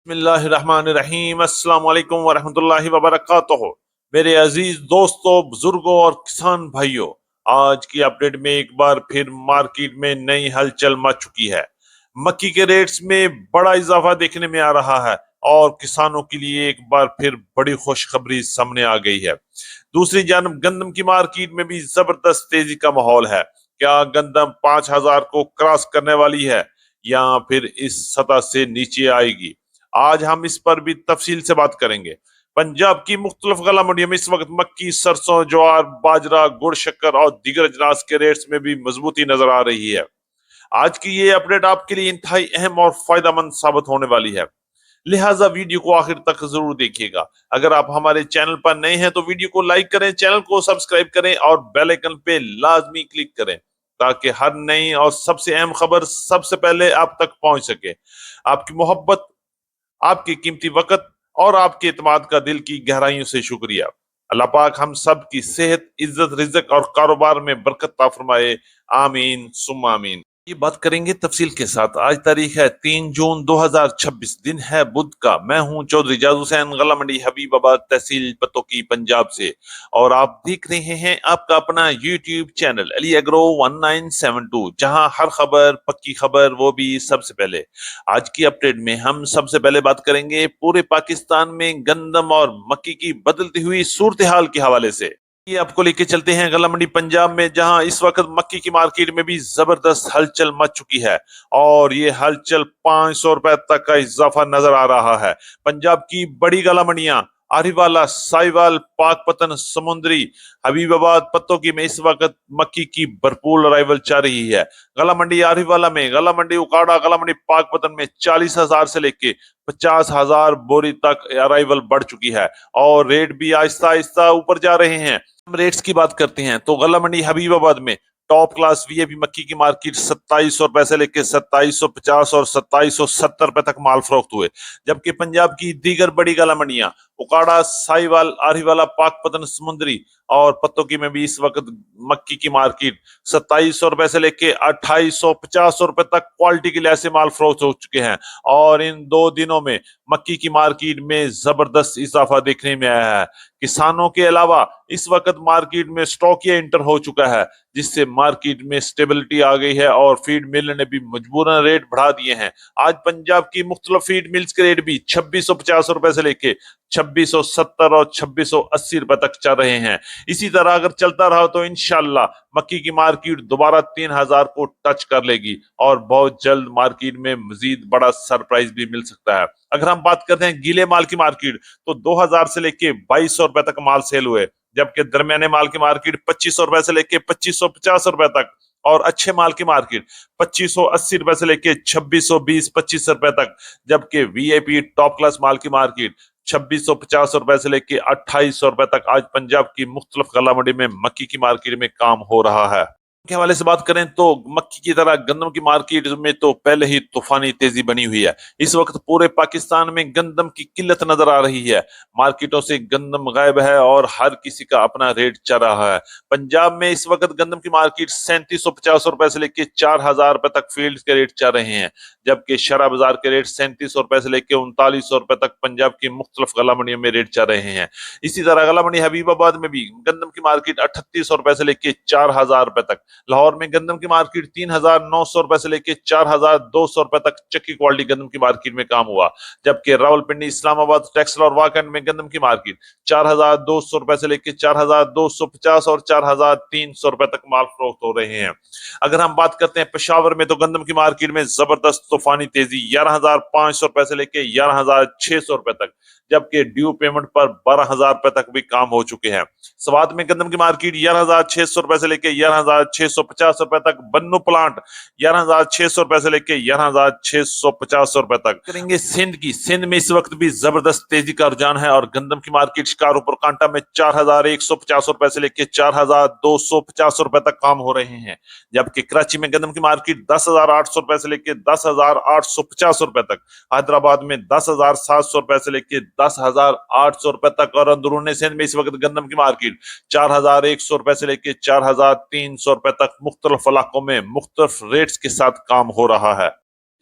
بسم اللہ الرحمن الرحیم۔ السلام علیکم ورحمۃ اللہ وبرکاتہ۔ میرے عزیز دوستوں، بزرگوں اور کسان بھائیوں، آج کی اپڈیٹ میں ایک بار پھر مارکیٹ میں نئی ہلچل مچ چکی ہے۔ مکی کے ریٹس میں بڑا اضافہ دیکھنے میں آ رہا ہے اور کسانوں کے لیے ایک بار پھر بڑی خوشخبری سامنے آ گئی ہے۔ دوسری جانب گندم کی مارکیٹ میں بھی زبردست تیزی کا ماحول ہے۔ کیا گندم 5,000 کو کراس کرنے والی ہے یا پھر اس سطح سے نیچے آئے گی؟ آج ہم اس پر بھی تفصیل سے بات کریں گے۔ پنجاب کی مختلف غلہ منڈیوں میں اس وقت مکی، سرسوں، جوار، باجرہ، گڑ شکر اور دیگر اجناس کے ریٹس میں بھی مضبوطی نظر آ رہی ہے۔ آج کی یہ اپڈیٹ آپ کے لیے انتہائی اہم اور فائدہ مند ثابت ہونے والی ہے، لہٰذا ویڈیو کو آخر تک ضرور دیکھیے گا۔ اگر آپ ہمارے چینل پر نئے ہیں تو ویڈیو کو لائک کریں، چینل کو سبسکرائب کریں اور بیل آئیکن پہ لازمی کلک کریں تاکہ ہر نئی اور سب سے اہم خبر سب سے پہلے آپ تک پہنچ سکے۔ آپ کی محبت، آپ کے قیمتی وقت اور آپ کے اعتماد کا دل کی گہرائیوں سے شکریہ۔ اللہ پاک ہم سب کی صحت، عزت، رزق اور کاروبار میں برکت عطا فرمائے، آمین ثم آمین۔ یہ بات کریں گے تفصیل کے ساتھ۔ آج تاریخ ہے 3 جون 2026، دن ہے بدھ کا۔ میں ہوں چودھری جاز حسین، غلہ منڈی حبیب آباد، تحصیل پتوکی، پنجاب سے، اور آپ دیکھ رہے ہیں آپ کا اپنا یوٹیوب چینل علی ایگرو 1972، جہاں ہر خبر پکی خبر، وہ بھی سب سے پہلے۔ آج کی اپڈیٹ میں ہم سب سے پہلے بات کریں گے پورے پاکستان میں گندم اور مکی کی بدلتی ہوئی صورتحال کے حوالے سے۔ یہ آپ کو لے کے چلتے ہیں غلہ منڈی پنجاب میں، جہاں اس وقت مکی کی مارکیٹ میں بھی زبردست ہلچل مچ چکی ہے اور یہ ہلچل 500 روپے تک کا اضافہ نظر آ رہا ہے۔ پنجاب کی بڑی غلہ منڈیاں آری والا، سائیوال، پاک پتن، سمندری، حبیب آباد، پتوکی میں اس وقت مکی کی بھرپور ارائیول چل رہی ہے۔ غلہ منڈی آری والا میں، غلہ منڈی اکاڑا، غلہ منڈی پاک پتن میں 40,000 سے لے کے 50,000 بوری تک ارائیول بڑھ چکی ہے اور ریٹ بھی آہستہ آہستہ اوپر جا رہے ہیں۔ ہم ریٹس کی بات کرتے ہیں تو غلہ منڈی حبیب آباد میں ٹاپ کلاس وی اے پی مکی کی مارکیٹ 2700 روپے سے لے کے 2750 اور 2770 روپے تک مال فروخت ہوئے، جبکہ پنجاب کی دیگر بڑی غلہ منڈیاں اکاڑا، سائیوال، آری والا، پاک پتن، سمندری اور پتوکی میں بھی اس وقت مکی کی مارکیٹ 2700 روپے سے لے کے 2850 روپے تک کوالٹی کے لحاظ سے مال فروخت ہو چکے ہیں، اور ان 2 دنوں میں مکی کی مارکیٹ میں زبردست اضافہ دیکھنے میں آیا ہے۔ کسانوں کے علاوہ اس وقت مارکیٹ میں اسٹاکیا انٹر ہو چکا ہے، جس سے مارکیٹ میں سٹیبلٹی آ گئی ہے اور فیڈ مل نے بھی مجبوراً ریٹ بڑھا دیے ہیں۔ آج پنجاب کی مختلف فیڈ ملز کے ریٹ بھی 2650 روپے سے لے کے 2670 اور 2680 روپے تک چل رہے ہیں۔ اسی طرح اگر چلتا رہا تو انشاءاللہ مکی کی مارکیٹ دوبارہ 3000 کو ٹچ کر لے گی اور بہت جلد مارکیٹ میں مزید بڑا سرپرائز بھی مل سکتا ہے۔ اگر ہم بات کرتے ہیں گیلے مال کی مارکیٹ تو 2000 سے لے کے 2200 روپے تک مال سیل ہوئے، جبکہ درمیانے مال کی مارکیٹ 2500 روپے سے لے کے 2550 روپے تک، اور اچھے مال کی مارکیٹ 2580 روپے سے لے کے 2620 25 روپے تک، جبکہ وی اے پی ٹاپ کلاس مال کی مارکیٹ 2650 روپے سے لے کے 2800 روپے تک آج پنجاب کی مختلف غلہ منڈی میں مکی کی مارکیٹ میں کام ہو رہا ہے۔ کے حوالے سے بات کریں تو مکی کی طرح گندم کی مارکیٹ میں تو پہلے ہی طوفانی تیزی بنی ہوئی ہے۔ اس وقت پورے پاکستان میں گندم کی قلت نظر آ رہی ہے، مارکیٹوں سے گندم غائب ہے اور ہر کسی کا اپنا ریٹ چل رہا ہے۔ پنجاب میں اس وقت گندم کی مارکیٹ 3750 روپے سے لے کے 4000 روپے تک فیلڈ کے ریٹ چل رہے ہیں، جبکہ شرح بازار کے ریٹ 3700 روپے سے لے کے 3900 روپے تک پنجاب کی مختلف غلہ منڈیوں میں ریٹ چل رہے ہیں۔ اسی طرح غلہ منڈی حبیب آباد میں بھی گندم کی مارکیٹ 3800 روپے سے لے کے 4000 روپے تک، لاہور میں گندم کی مارکیٹ 3900 روپے سے لے کے 4200 روپے تک چکی کوالٹی گندم کی مارکیٹ میں کام ہوا، جبکہ راولپنڈی، اسلام آباد، ٹیکسل اور واکنڈ میں گندم کی مارکیٹ 4200 روپے سے لے کے 4250 اور 4300 روپے تک مال فروخت ہو رہے ہیں۔ اگر ہم بات کرتے ہیں پشاور میں تو گندم کی مارکیٹ میں زبردست طوفانی تیزی 11500 روپے سے لے کے 11600 روپے تک، جبکہ ڈیو پیمنٹ پر 12000 روپے تک بھی کام ہو چکے ہیں۔ سوات میں گندم کی مارکیٹ 11600 روپے سے لے کے 11650 روپے تک، بنو پلانٹ 11600 روپے سے لے کے 11650 روپے تک۔ کریں گے سندھ کی، سندھ میں اس وقت بھی زبردست تیزی کا رجحان ہے اور گندم کی مارکیٹ شکارو پر کانٹا میں 4150 روپے سے لے کے 4250 روپے تک کام ہو رہے ہیں، جبکہ کراچی میں گندم کی مارکیٹ 10800 روپے سے لے کے 10850 روپے تک، حیدرآباد میں 10700 روپے سے لے کے 10800 روپے تک، اور اندرون سندھ میں اس وقت گندم کی مارکیٹ 4100 روپے سے لے کے 4300 روپے تک مختلف علاقوں میں مختلف ریٹس کے ساتھ کام ہو رہا ہے۔